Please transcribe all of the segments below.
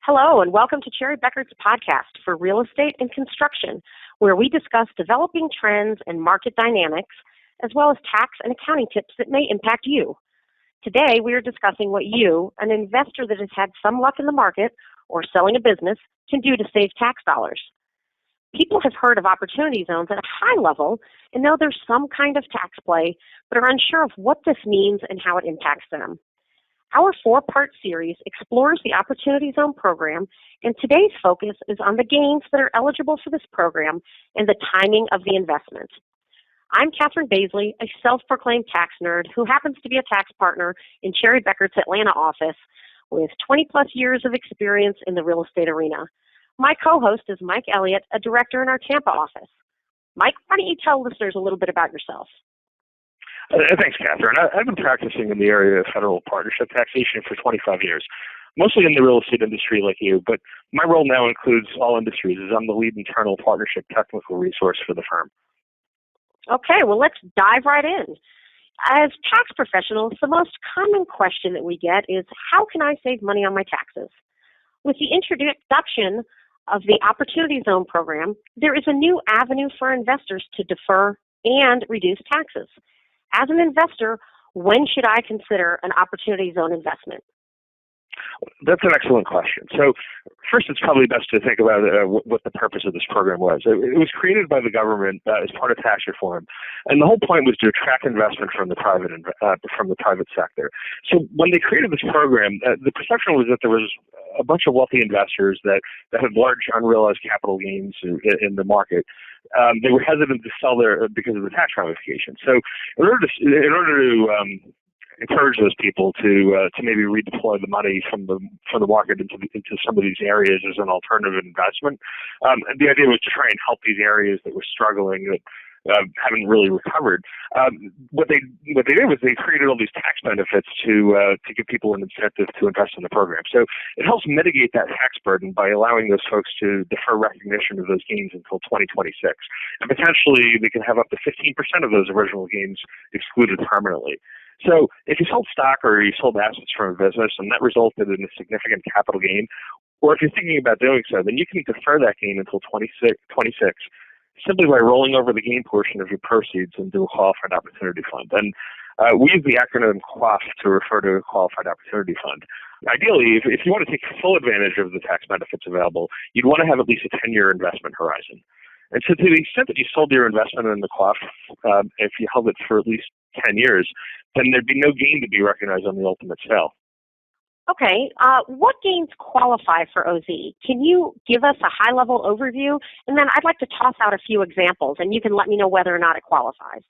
Hello, and welcome to Cherry Bekaert's podcast for real estate and construction, where we discuss developing trends and market dynamics, as well as tax and accounting tips that may impact you. Today, we are discussing what you, an investor that has had some luck in the market or selling a business, can do to save tax dollars. People have heard of opportunity zones at a high level and know there's some kind of tax play, but are unsure of what this means and how it impacts them. Our four-part series explores the Opportunity Zone program, and today's focus is on the gains that are eligible for this program and the timing of the investment. I'm Catherine Bazley, a self-proclaimed tax nerd who happens to be a tax partner in Cherry Bekaert's Atlanta office with 20-plus years of experience in the real estate arena. My co-host is Mike Elliot, a director in our Tampa office. Mike, why don't you tell listeners a little bit about yourself? Thanks, Catherine. I've been practicing in the area of federal partnership taxation for 25 years, mostly in the real estate industry like you, but my role now includes all industries as I'm the lead internal partnership technical resource for the firm. Okay, well, let's dive right in. As tax professionals, the most common question that we get is, how can I save money on my taxes? With the introduction of the Opportunity Zone program, there is a new avenue for investors to defer and reduce taxes. As an investor, when should I consider an Opportunity Zone investment? That's an excellent question. So first, it's probably best to think about what the purpose of this program was. It was created by the government as part of tax reform, and the whole point was to attract investment from the private sector. So when they created this program, the perception was that there was a bunch of wealthy investors that had large unrealized capital gains in the market. They were hesitant to sell because of the tax ramifications. So in order to encourage those people to maybe redeploy the money from the market into some of these areas as an alternative investment. The idea was to try and help these areas that were struggling, that haven't really recovered. What they did was they created all these tax benefits to give people an incentive to invest in the program. So it helps mitigate that tax burden by allowing those folks to defer recognition of those gains until 2026, and potentially they can have up to 15% of those original gains excluded permanently. So if you sold stock or you sold assets from a business and that resulted in a significant capital gain, or if you're thinking about doing so, then you can defer that gain until 26 simply by rolling over the gain portion of your proceeds into a qualified opportunity fund. And we use the acronym QOF to refer to a qualified opportunity fund. Ideally, if you want to take full advantage of the tax benefits available, you'd want to have at least a 10-year investment horizon. And so to the extent that you sold your investment in the QOF, if you held it for at least 10 years, then there'd be no gain to be recognized on the ultimate sale. Okay, what gains qualify for OZ? Can you give us a high-level overview? And then I'd like to toss out a few examples, and you can let me know whether or not it qualifies.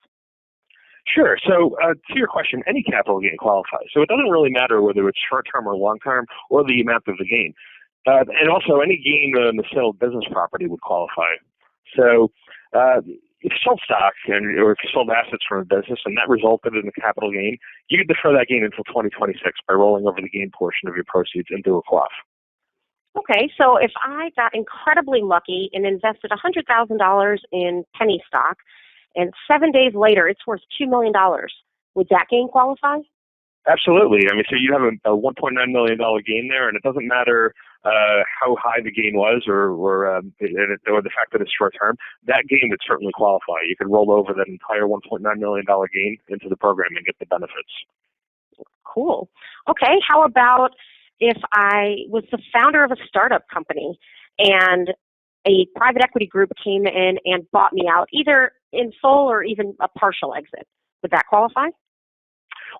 Sure. So to your question, any capital gain qualifies. So it doesn't really matter whether it's short-term or long-term or the amount of the gain. And also, any gain in the sale of business property would qualify. So if you sold stock or if you sold assets from a business and that resulted in a capital gain, you could defer that gain until 2026 by rolling over the gain portion of your proceeds into a QOF. Okay, so if I got incredibly lucky and invested $100,000 in penny stock, and 7 days later it's worth $2 million, would that gain qualify? Absolutely. I mean, so you have a $1.9 million gain there, and it doesn't matter how high the gain was or the fact that it's short term. That gain would certainly qualify. You could roll over that entire $1.9 million gain into the program and get the benefits. Cool. Okay, how about if I was the founder of a startup company and a private equity group came in and bought me out, either in full or even a partial exit? Would that qualify?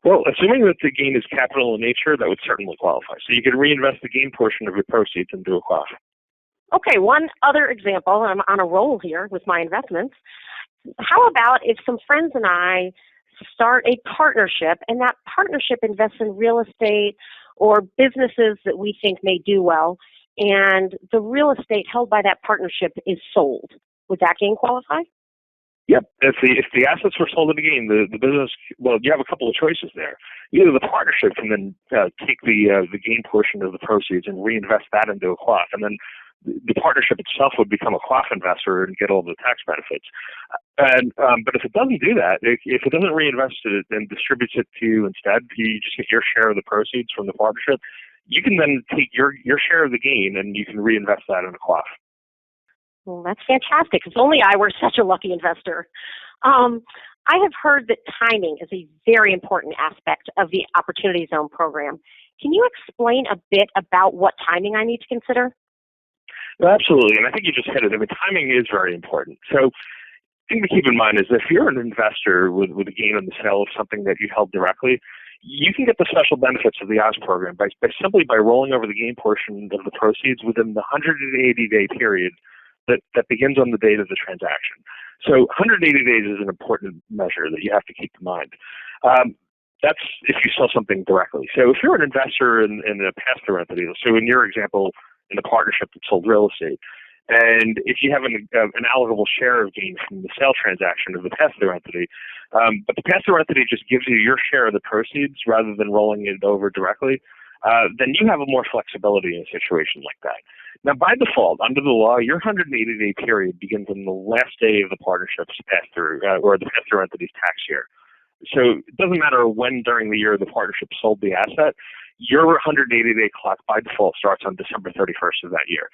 Well, assuming that the gain is capital in nature, that would certainly qualify. So you can reinvest the gain portion of your proceeds into a QOF. Okay, one other example. I'm on a roll here with my investments. How about if some friends and I start a partnership, and that partnership invests in real estate or businesses that we think may do well, and the real estate held by that partnership is sold? Would that gain qualify? Yep. If the assets were sold at a gain, the business, well, you have a couple of choices there. Either the partnership can then take the gain portion of the proceeds and reinvest that into a QOF, and then the partnership itself would become a QOF investor and get all the tax benefits. But if it doesn't do that, if it doesn't reinvest it and distributes it to you instead, you just get your share of the proceeds from the partnership, you can then take your share of the gain and you can reinvest that in a CLOF. Well, that's fantastic. If only I were such a lucky investor. I have heard that timing is a very important aspect of the Opportunity Zone program. Can you explain a bit about what timing I need to consider? Absolutely, and I think you just hit it. I mean, timing is very important. So the thing to keep in mind is if you're an investor with a gain on the sale of something that you held directly, you can get the special benefits of the OZ program simply by rolling over the gain portion of the proceeds within the 180-day period that begins on the date of the transaction. So 180 days is an important measure that you have to keep in mind. That's if you sell something directly. So if you're an investor in a pass-through entity, so in your example, in a partnership that sold real estate, and if you have an allocable share of gain from the sale transaction of the pass-through entity, but the pass-through entity just gives you your share of the proceeds rather than rolling it over directly, then you have more flexibility in a situation like that. Now, by default, under the law, your 180-day period begins on the last day of the partnership's pass-through, or the pass-through entity's tax year. So it doesn't matter when during the year the partnership sold the asset, your 180-day clock by default starts on December 31st of that year.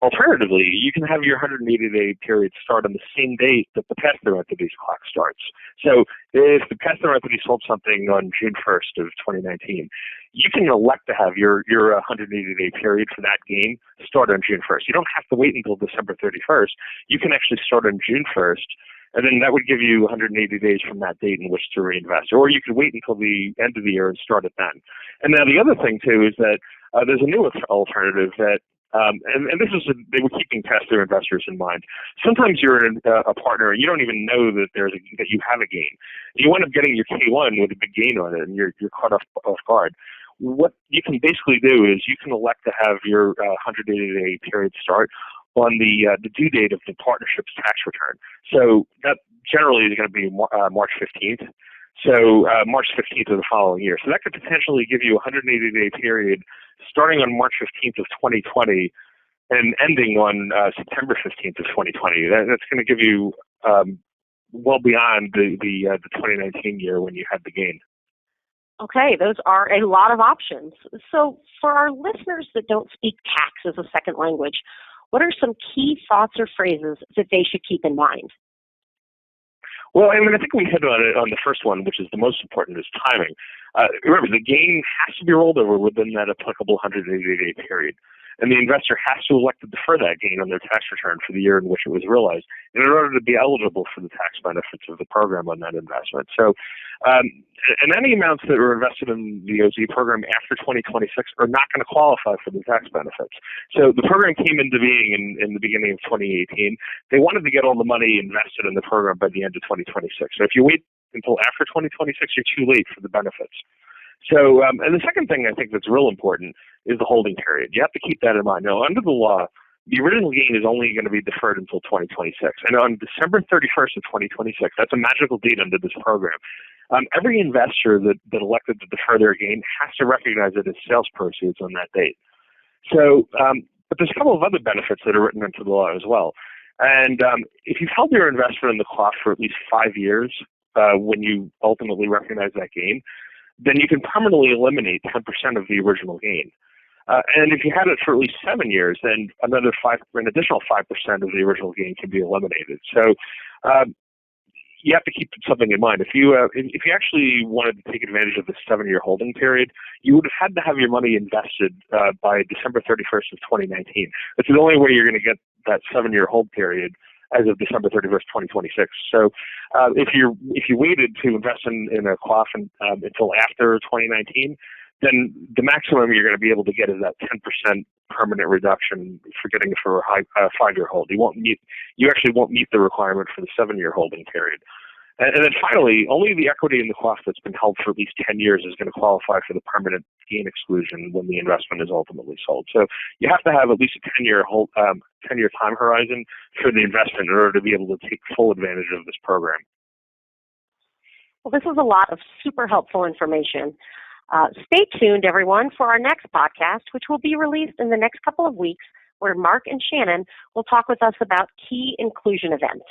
Alternatively, you can have your 180-day period start on the same date that the pass-through entity's clock starts. So if the pass-through entity sold something on June 1st of 2019, you can elect to have your 180-day period for that gain start on June 1st. You don't have to wait until December 31st. You can actually start on June 1st, and then that would give you 180 days from that date in which to reinvest. Or you could wait until the end of the year and start it then. And now the other thing, too, is that there's a new alternative that and this is they were keeping pass-through investors in mind. Sometimes you're a partner and you don't even know that that you have a gain. You end up getting your K1 with a big gain on it, and you're caught off guard. What you can basically do is you can elect to have your 180-day period start on the due date of the partnership's tax return. So that generally is going to be March 15th. So March 15th of the following year. So that could potentially give you a 180-day period starting on March 15th of 2020 and ending on September 15th of 2020. That's going to give you well beyond the 2019 year when you had the gain. Okay, those are a lot of options. So for our listeners that don't speak tax as a second language, what are some key thoughts or phrases that they should keep in mind? Well, I mean, I think we hit on it on the first one, which is the most important, is timing. Remember, the gain has to be rolled over within that applicable 180-day period, and the investor has to elect to defer that gain on their tax return for the year in which it was realized in order to be eligible for the tax benefits of the program on that investment. So, and any amounts that were invested in the OZ program after 2026 are not going to qualify for the tax benefits. So the program came into being in the beginning of 2018. They wanted to get all the money invested in the program by the end of 2026. So if you wait until after 2026, you're too late for the benefits. So, and the second thing I think that's real important is the holding period. You have to keep that in mind. Now, under the law, the original gain is only going to be deferred until 2026. And on December 31st of 2026, that's a magical date under this program. Every investor that elected to defer their gain has to recognize it as sales proceeds on that date. So, but there's a couple of other benefits that are written into the law as well. And if you've held your investment in the CLOF for at least 5 years when you ultimately recognize that gain, then you can permanently eliminate 10% of the original gain. And if you had it for at least 7 years, then an additional 5% of the original gain can be eliminated. So you have to keep something in mind. If you actually wanted to take advantage of the 7-year holding period, you would have had to have your money invested by December 31st of 2019. That's the only way you're going to get that 7-year hold period as of December 31st, 2026. So if you waited to invest in a CLOF until after 2019, then the maximum you're going to be able to get is that 10% permanent reduction for getting it for a 5-year hold. You actually won't meet the requirement for the 7-year holding period. And then finally, only the equity in the CLOF that's been held for at least 10 years is going to qualify for the permanent gain exclusion when the investment is ultimately sold. So you have to have at least a 10-year time horizon for the investment in order to be able to take full advantage of this program. Well, this is a lot of super helpful information. Stay tuned, everyone, for our next podcast, which will be released in the next couple of weeks, where Mark and Shannon will talk with us about key inclusion events.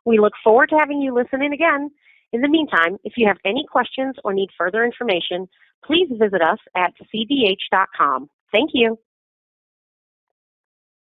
We look forward to having you listen in again. In the meantime, if you have any questions or need further information, please visit us at cbh.com. Thank you.